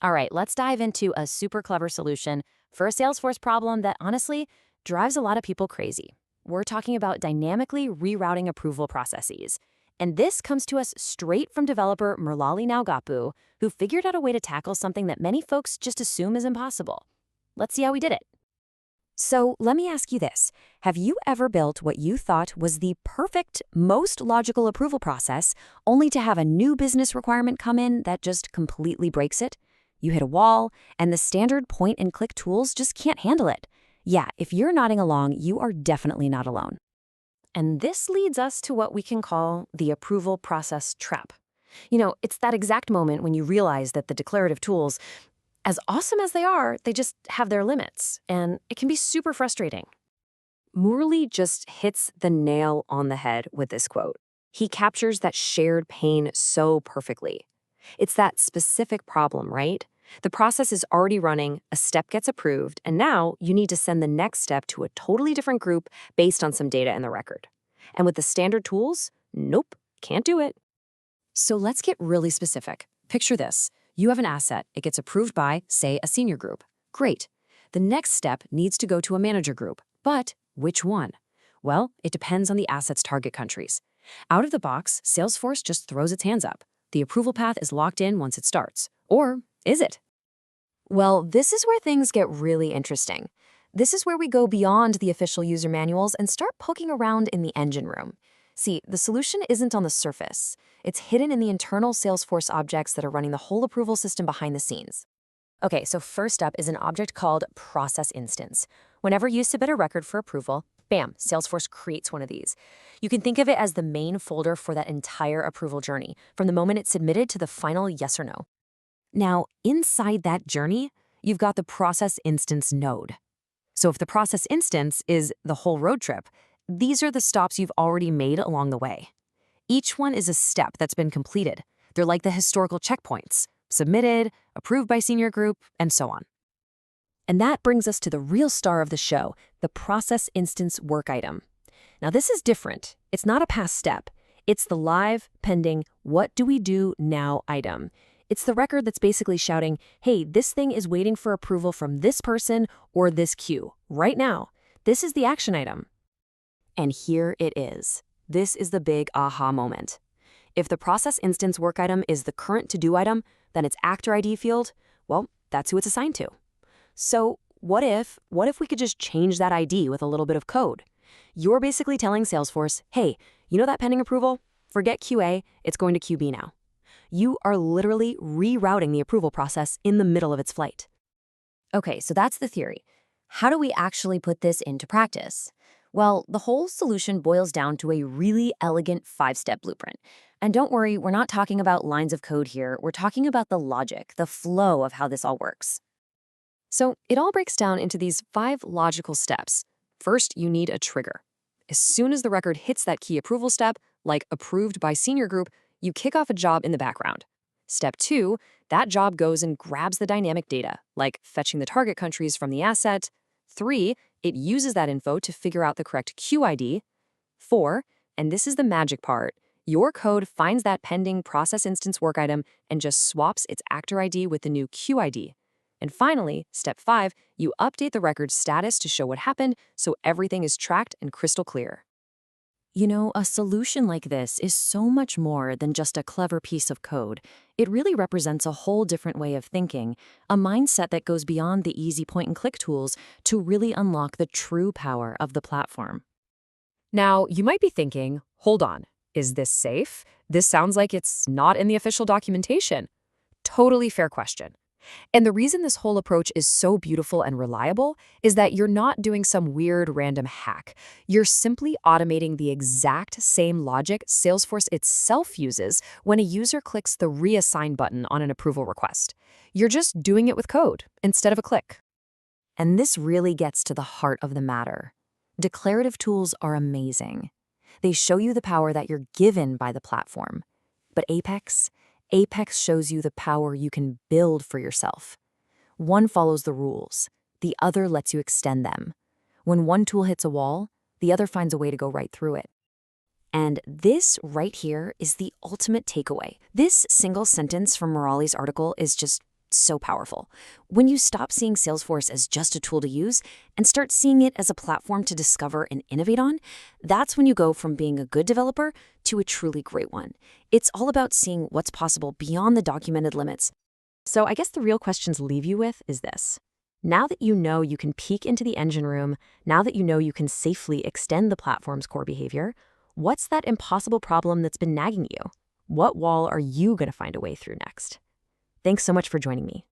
All right, let's dive into a super clever solution for a Salesforce problem that honestly drives a lot of people crazy. We're talking about dynamically rerouting approval processes. And this comes to us straight from developer Murlali Naugapu, who figured out a way to tackle something that many folks just assume is impossible. Let's see how he did it. So let me ask you this. Have you ever built what you thought was the perfect, most logical approval process, only to have a new business requirement come in that just completely breaks it? You hit a wall, and the standard point-and-click tools just can't handle it. Yeah, if you're nodding along, you are definitely not alone. And this leads us to what we can call the approval process trap. It's that exact moment when you realize that the declarative tools, as awesome as they are, they just have their limits, and it can be super frustrating. Murali just hits the nail on the head with this quote. He captures that shared pain so perfectly. It's that specific problem, right? The process is already running, a step gets approved, and now you need to send the next step to a totally different group based on some data in the record. And with the standard tools, nope, can't do it. So let's get really specific. Picture this. You have an asset. It gets approved by, say, a senior group. Great. The next step needs to go to a manager group. But which one? Well, it depends on the asset's target countries. Out of the box, Salesforce just throws its hands up. The approval path is locked in once it starts. Or is it? Well, this is where things get really interesting. This is where we go beyond the official user manuals and start poking around in the engine room. See, the solution isn't on the surface. It's hidden in the internal Salesforce objects that are running the whole approval system behind the scenes. Okay, so first up is an object called process instance. Whenever you submit a record for approval, bam, Salesforce creates one of these. You can think of it as the main folder for that entire approval journey, from the moment it's submitted to the final yes or no. Now, inside that journey, you've got the process instance node. So if the process instance is the whole road trip, these are the stops you've already made along the way. Each one is a step that's been completed. They're like the historical checkpoints: submitted, approved by senior group, and so on. And that brings us to the real star of the show, the process instance work item. Now this is different. It's not a past step. It's the live, pending, what do we do now item. It's the record that's basically shouting, hey, this thing is waiting for approval from this person or this queue right now. This is the action item. And here it is. This is the big aha moment. If the process instance work item is the current to-do item, then its actor ID field, well, that's who it's assigned to. So what if we could just change that ID with a little bit of code? You're basically telling Salesforce, hey, you know that pending approval? Forget QA, it's going to QB now. You are literally rerouting the approval process in the middle of its flight. Okay, so that's the theory. How do we actually put this into practice? Well, the whole solution boils down to a really elegant 5-step blueprint. And don't worry, we're not talking about lines of code here. We're talking about the logic, the flow of how this all works. So it all breaks down into these 5 logical steps. First, you need a trigger. As soon as the record hits that key approval step, like approved by senior group, you kick off a job in the background. Step 2, that job goes and grabs the dynamic data, like fetching the target countries from the asset. 3, it uses that info to figure out the correct QID. 4, and this is the magic part, your code finds that pending process instance work item and just swaps its actor ID with the new QID. And finally, step 5, you update the record's status to show what happened so everything is tracked and crystal clear. A solution like this is so much more than just a clever piece of code. It really represents a whole different way of thinking, a mindset that goes beyond the easy point-and-click tools to really unlock the true power of the platform. Now, you might be thinking, hold on, is this safe? This sounds like it's not in the official documentation. Totally fair question. And the reason this whole approach is so beautiful and reliable is that you're not doing some weird random hack. You're simply automating the exact same logic Salesforce itself uses when a user clicks the reassign button on an approval request. You're just doing it with code instead of a click. And this really gets to the heart of the matter. Declarative tools are amazing. They show you the power that you're given by the platform. But Apex shows you the power you can build for yourself. One follows the rules, the other lets you extend them. When one tool hits a wall, the other finds a way to go right through it. And this right here is the ultimate takeaway. This single sentence from Murali's article is just So powerful. When you stop seeing Salesforce as just a tool to use and start seeing it as a platform to discover and innovate on, that's when you go from being a good developer to a truly great one. It's all about seeing what's possible beyond the documented limits. So I guess the real questions leave you with is this. Now that you know you can peek into the engine room, now that you know you can safely extend the platform's core behavior, what's that impossible problem that's been nagging you? What wall are you going to find a way through next? Thanks so much for joining me.